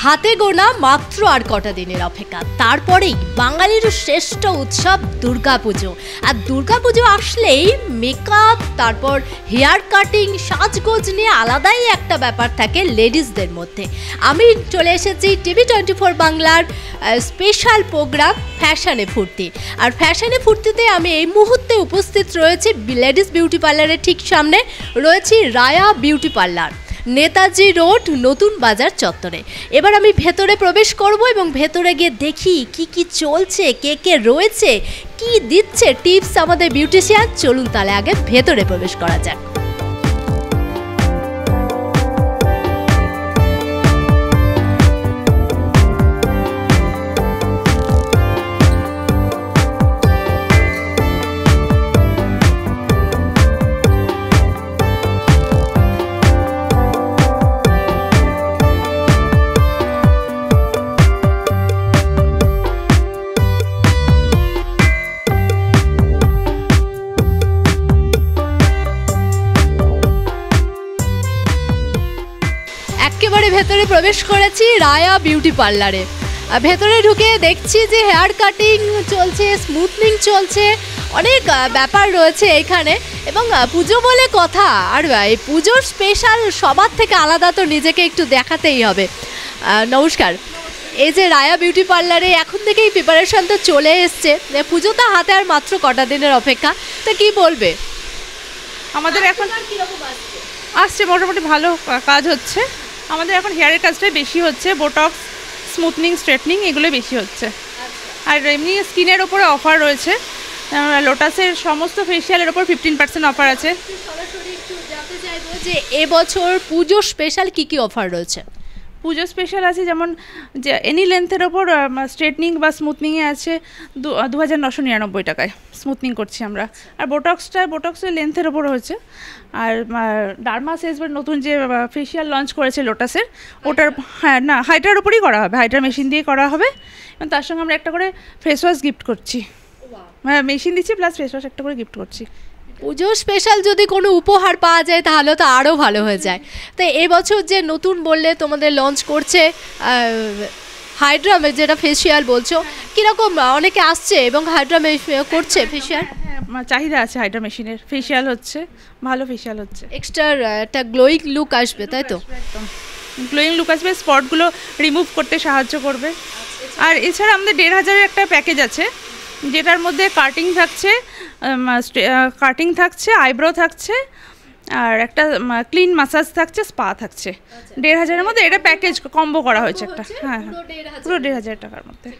হাতে গোনা মাত্র আর কটা দিনের অপেক্ষা, তারপরেই বাঙালির শ্রেষ্ঠ উৎসব দুর্গাপুজো। আর দুর্গাপুজো আসলেই মেকআপ, তারপর হেয়ার কাটিং, সাজগোজ নিয়ে আলাদাই একটা ব্যাপার থাকে লেডিসদের মধ্যে। আমি চলে এসেছি TV24 বাংলার স্পেশাল প্রোগ্রাম ফ্যাশনে ফুর্তি। আর ফ্যাশনে ফুর্তিতে আমি এই মুহূর্তে উপস্থিত রয়েছি লেডিস বিউটি পার্লারের ঠিক সামনে রয়েছি Raya beauty parlour, Netaji road, নতুন বাজার চত্বরে। এবার আমি ভেতরে প্রবেশ করব এবং ভেতরে গিয়ে দেখি কি কি চলছে, কে কে রয়েছে, কি দিচ্ছে টিপস আমাদের বিউটিশিয়ান। চলুন তাহলে আগে ভেতরে প্রবেশ করা যাক। একেবারে ভেতরে প্রবেশ করেছি রায়া বিউটি পার্লারে। ভেতরে ঢুকে দেখছি যে হেয়ার কাটিং চলছে, স্মুথনিং চলছে, অনেক ব্যাপার রয়েছে এখানে। এবং পুজো বলে কথা, আর এই পুজোর স্পেশাল সবার থেকে আলাদা তো নিজেকে একটু দেখাতেই হবে। নমস্কার, এই যে রায়া বিউটি পার্লারে এখন থেকেই প্রিপারেশন তো চলে এসছে, পুজো তো হাতে আর মাত্র কটা দিনের অপেক্ষা, তো কি বলবে? আমাদের এখন আসছে মোটামুটি ভালো কাজ হচ্ছে। আমাদের এখন হেয়ারের কাজটাই বেশি হচ্ছে, বোটক্স, স্মুথনিং, স্ট্রেটনিং এগুলো বেশি হচ্ছে। আর এমনি স্কিনের ওপরে অফার রয়েছে, লোটাসের সমস্ত ফেসিয়ালের ওপর 15% অফার আছে। সরাসরি একটু জানতে চাইবো যে এবছর পুজো স্পেশাল কি কি অফার রয়েছে? পুজো স্পেশাল আছে যেমন যে এনি লেন্থের ওপর স্ট্রেটনিং বা স্মুথনিংয়ে আছে 2999 টাকায় স্মুথনিং করছি আমরা। আর বোটক্সের লেন্থের ওপর হচ্ছে। আর ডার্মা সেজবার নতুন যে ফেসিয়াল লঞ্চ করেছে লোটাসের, ওটার হাইড্রার ওপরই করা হবে, হাইড্রা মেশিন দিয়ে করা হবে। এবং তার সঙ্গে আমরা একটা করে ফেস ওয়াশ গিফট করছি। হ্যাঁ, মেশিন দিচ্ছি প্লাস ফেস ওয়াশ একটা করে গিফট করছি। পুজো স্পেশাল যদি কোনো উপহার পাওয়া যায় তাহলে তো আরও ভালো হয়ে যায়। তো এবছর যে নতুন বললে তোমাদের লঞ্চ করছে হাইড্রা, যেটা ফেসিয়াল বলছো, কীরকম অনেকে আসছে এবং হাইড্রা করছে ফেসিয়াল? হ্যাঁ, চাহিদা আছে হাইড্রা মেশিনের, ফেসিয়াল হচ্ছে, ভালো ফেসিয়াল হচ্ছে। এক্সট্রা একটা গ্লোয়িং লুক আসবে, তাই তো? একদম গ্লোয়িং লুক আসবে, স্পটগুলো রিমুভ করতে সাহায্য করবে। আর এছাড়া আমাদের 1500-এর একটা প্যাকেজ আছে যেটার মধ্যে কাটিং থাকছে, আইব্রো থাকছে, আর একটা ক্লিন মাসাজ থাকছে, স্পা থাকছে। 1500-এর মধ্যে এটা প্যাকেজ কম্বো করা হয়েছে একটা। হ্যাঁ, পুরো 1500 টাকার মধ্যে।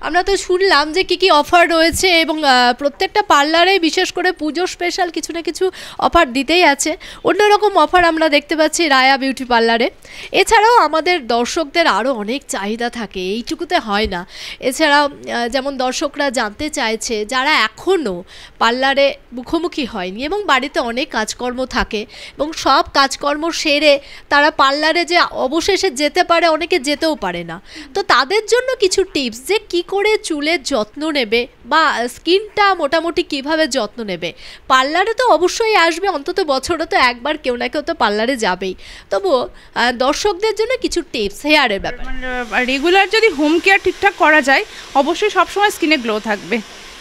আমরা তো শুনলাম যে কী কী অফার রয়েছে এবং প্রত্যেকটা পার্লারে বিশেষ করে পুজো স্পেশাল কিছু না কিছু অফার দিতেই আছে। অন্যরকম অফার আমরা দেখতে পাচ্ছি রায়া বিউটি পার্লারে। এছাড়াও আমাদের দর্শকদের আরও অনেক চাহিদা থাকে, এইটুকুতে হয় না। এছাড়াও যেমন দর্শকরা জানতে চাইছে যারা এখনও পার্লারে মুখোমুখি হয়নি এবং বাড়িতে অনেক কাজকর্ম থাকে এবং সব কাজকর্ম সেরে তারা পার্লারে যে অবশেষে যেতে পারে, অনেকে যেতেও পারে না। তো তাদের জন্য কিছু টিপস, যে কী করে চুলের যত্ন নেবে বা স্কিনটা মোটামুটি কিভাবে যত্ন নেবে। পার্লারে তো অবশ্যই আসবে, অন্তত বছরে তো একবার কেউ না কেউ তো পার্লারে যাবেই। তবুও দর্শকদের জন্য কিছু টিপস হেয়ারের ব্যাপারে। রেগুলার যদি হোম কেয়ার ঠিকঠাক করা যায় অবশ্যই সবসময় স্কিনে গ্লো থাকবে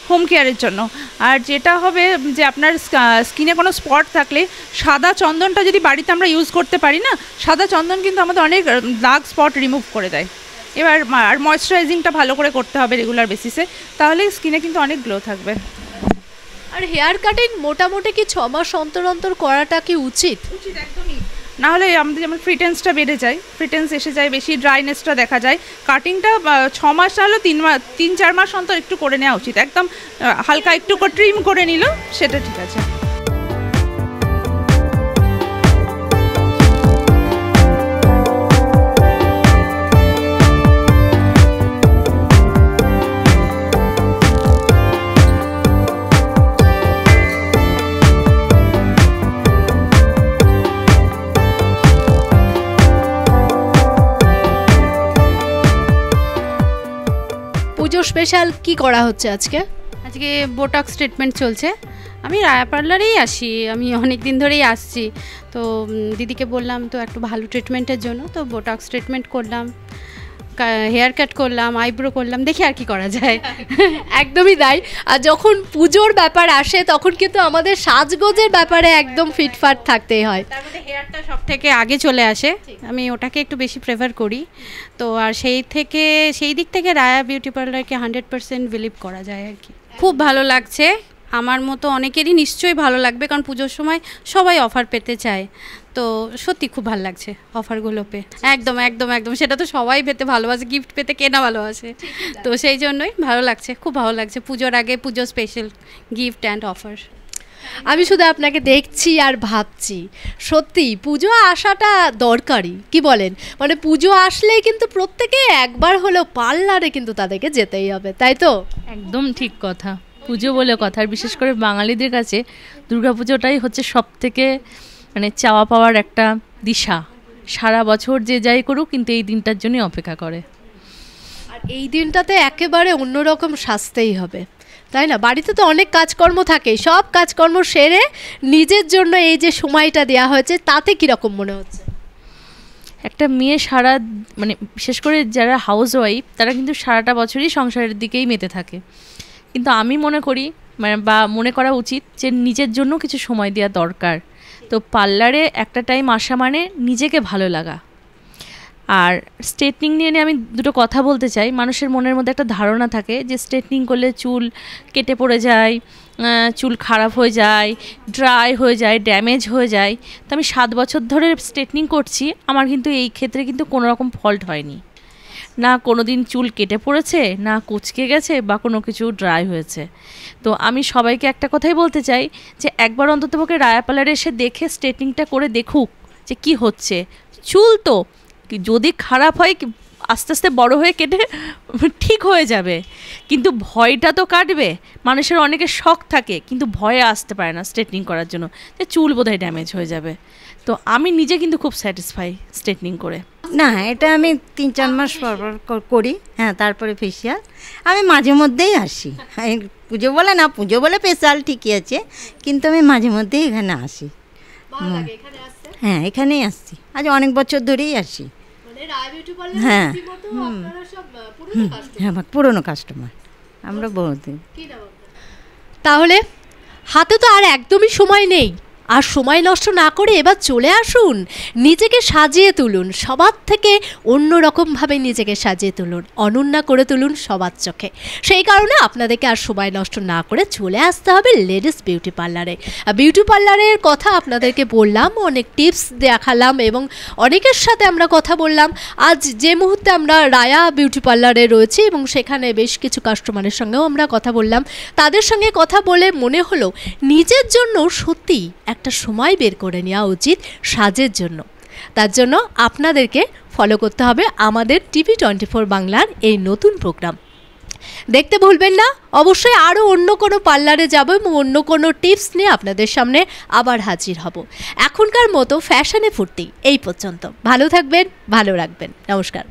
হোম কেয়ারের জন্য। আর যেটা হবে যে আপনার স্কিনে কোনো স্পট থাকলে সাদা চন্দনটা যদি বাড়িতে আমরা ইউজ করতে পারি না, সাদা চন্দন কিন্তু আমাদের অনেক দাগ স্পট রিমুভ করে দেয়। এবার আর ময়েশ্চারাইজিংটা ভালো করে করতে হবে রেগুলার বেসিসে, তাহলে স্কিনে কিন্তু অনেক গ্লো থাকবে। আর হেয়ার কাটিং মোটামুটি কি 6 মাস অন্তর অন্তর করাটা কি উচিত? একদমই, নাহলে আমাদের যেমন ফ্রিটেন্সটা বেড়ে যায়, ফ্রিটেন্স এসে যায়, বেশি ড্রাইনেসটা দেখা যায়। কাটিংটা 6 মাস না হলেও 3-4 মাস অন্তর একটু করে নেওয়া উচিত। একদম হালকা একটু ট্রিম করে নিল সেটা ঠিক আছে। পুজো স্পেশাল কি করা হচ্ছে আজকে? আজকে বোটক্স ট্রিটমেন্ট চলছে। আমি রায়া পার্লারেই আসি, আমি অনেক দিন ধরেই আসছি। তো দিদিকে বললাম তো একটু ভালো ট্রিটমেন্টের জন্য, তো বোটক্স ট্রিটমেন্ট করলাম, হেয়ার কাট করলাম, আইব্রো করলাম, দেখি আর কি করা যায়। একদমই তাই। আর যখন পুজোর ব্যাপার আসে তখন কিন্তু আমাদের সাজগোজের ব্যাপারে একদম ফিটফাট থাকতেই হয়। তার মধ্যে হেয়ারটা সব থেকে আগে চলে আসে, আমি ওটাকে একটু বেশি প্রেফার করি। তো আর সেই দিক থেকে রায়া বিউটি পার্লারকে 100% বিলিভ করা যায় আর কি। খুব ভালো লাগছে, আমার মতো অনেকেরই নিশ্চয়ই ভালো লাগবে, কারণ পুজোর সময় সবাই অফার পেতে চায়। তো সত্যি খুব ভালো লাগছে অফারগুলো পেয়ে। একদম একদম একদম, সেটা তো সবাই পেতে ভালোবাসে, গিফট পেতে কেনা ভালোবাসে। তো সেই জন্যই ভালো লাগছে, খুব ভালো লাগছে। পুজোর আগে পুজো স্পেশাল গিফট অ্যান্ড অফার। আমি শুধু আপনাকে দেখছি আর ভাবছি, সত্যি পুজো আসাটা দরকারি, কি বলেন? মানে পুজো আসলেই কিন্তু প্রত্যেকে একবার হলেও পার্লারে কিন্তু তাদেরকে যেতেই হবে, তাই তো? একদম ঠিক কথা। পুজো বলে কথা, আর বিশেষ করে বাঙালিদের কাছে দুর্গাপুজোটাই হচ্ছে সব থেকে মানে চাওয়া পাওয়ার একটা দিশা। সারা বছর যে যাই করুক কিন্তু এই দিনটার জন্যই অপেক্ষা করে। আর এই দিনটাতে একেবারে অন্যরকম সাজতেই হবে, তাই না? বাড়িতে তো অনেক কাজকর্ম থাকে, সব কাজকর্ম সেরে নিজের জন্য এই যে সময়টা দেওয়া হয়েছে, তাতে কীরকম মনে হচ্ছে? একটা মেয়ে সারা মানে বিশেষ করে যারা হাউস ওয়াইফ তারা কিন্তু সারাটা বছরই সংসারের দিকেই মেতে থাকে, কিন্তু আমি মনে করি মানে বা মনে করা উচিত যে নিজের জন্য কিছু সময় দেওয়া দরকার। তো পার্লারে একটা টাইম আসা মানে নিজেকে ভালো লাগা। আর স্ট্রেটনিং নিয়ে আমি দুটো কথা বলতে চাই। মানুষের মনের মধ্যে একটা ধারণা থাকে যে স্ট্রেটনিং করলে চুল কেটে পড়ে যায়, চুল খারাপ হয়ে যায়, ড্রাই হয়ে যায়, ড্যামেজ হয়ে যায়। তো আমি 7 বছর ধরে স্ট্রেটনিং করছি, আমার কিন্তু এই ক্ষেত্রে কিন্তু কোনো রকম ফল্ট হয়নি, না কোনো দিন চুল কেটে পড়েছে, না কুঁচকে গেছে, বা কোনো কিছু ড্রাই হয়েছে। তো আমি সবাইকে একটা কথাই বলতে চাই যে একবার অন্ততপক্ষে রায়া পার্লারে এসে দেখে স্ট্রেটনিংটা করে দেখুক যে কি হচ্ছে। চুল তো যদি খারাপ হয় আস্তে আস্তে বড় হয়ে কেটে ঠিক হয়ে যাবে, কিন্তু ভয়টা তো কাটবে। মানুষের অনেকের শখ থাকে কিন্তু ভয়ে আসতে পারে না স্ট্রেটনিং করার জন্য, যে চুল বোধহয় ড্যামেজ হয়ে যাবে। তো আমি নিজে কিন্তু খুব স্যাটিসফাই স্ট্রেটনিং করে। না, এটা আমি 3-4 মাস পর করি। হ্যাঁ, তারপরে ফেসিয়াল আমি মাঝে মধ্যেই আসি। পুজো বলে না, পুজো বলে স্পেশাল ঠিকই আছে, কিন্তু আমি মাঝে মধ্যেই এখানে আসি। হ্যাঁ, এখানেই আসছি, আজ অনেক বছর ধরেই আসি। হ্যাঁ, হ্যাঁ, পুরনো কাস্টমার আমরা বহুদিন। তাহলে হাতে তো আর একদমই সময় নেই, আর সময় নষ্ট না করে এবার চলে আসুন, নিজেকে সাজিয়ে তুলুন, সবার থেকে অন্যরকমভাবে নিজেকে সাজিয়ে তুলুন, অনন্যা করে তুলুন সবার চোখে। সেই কারণে আপনাদেরকে আর সময় নষ্ট না করে চলে আসতে হবে লেডিস বিউটি পার্লারে। বিউটি পার্লারের কথা আপনাদেরকে বললাম, অনেক টিপস দেখালাম এবং অনেকের সাথে আমরা কথা বললাম। আজ যে মুহূর্তে আমরা রায়া বিউটি পার্লারে রয়েছি এবং সেখানে বেশ কিছু কাস্টমারের সঙ্গেও আমরা কথা বললাম, তাদের সঙ্গে কথা বলে মনে হলো নিজের জন্য সত্যি একটা সময় বের করে নেওয়া উচিত সাজের জন্য। তার জন্য আপনাদেরকে ফলো করতে হবে আমাদের TV24 বাংলার এই নতুন প্রোগ্রাম। দেখতে ভুলবেন না। অবশ্যই আরও অন্য কোনো পার্লারে যাব এবং অন্য কোনো টিপস নিয়ে আপনাদের সামনে আবার হাজির হব। এখনকার মতো ফ্যাশনে ফুর্তি এই পর্যন্ত। ভালো থাকবেন, ভালো রাখবেন। নমস্কার।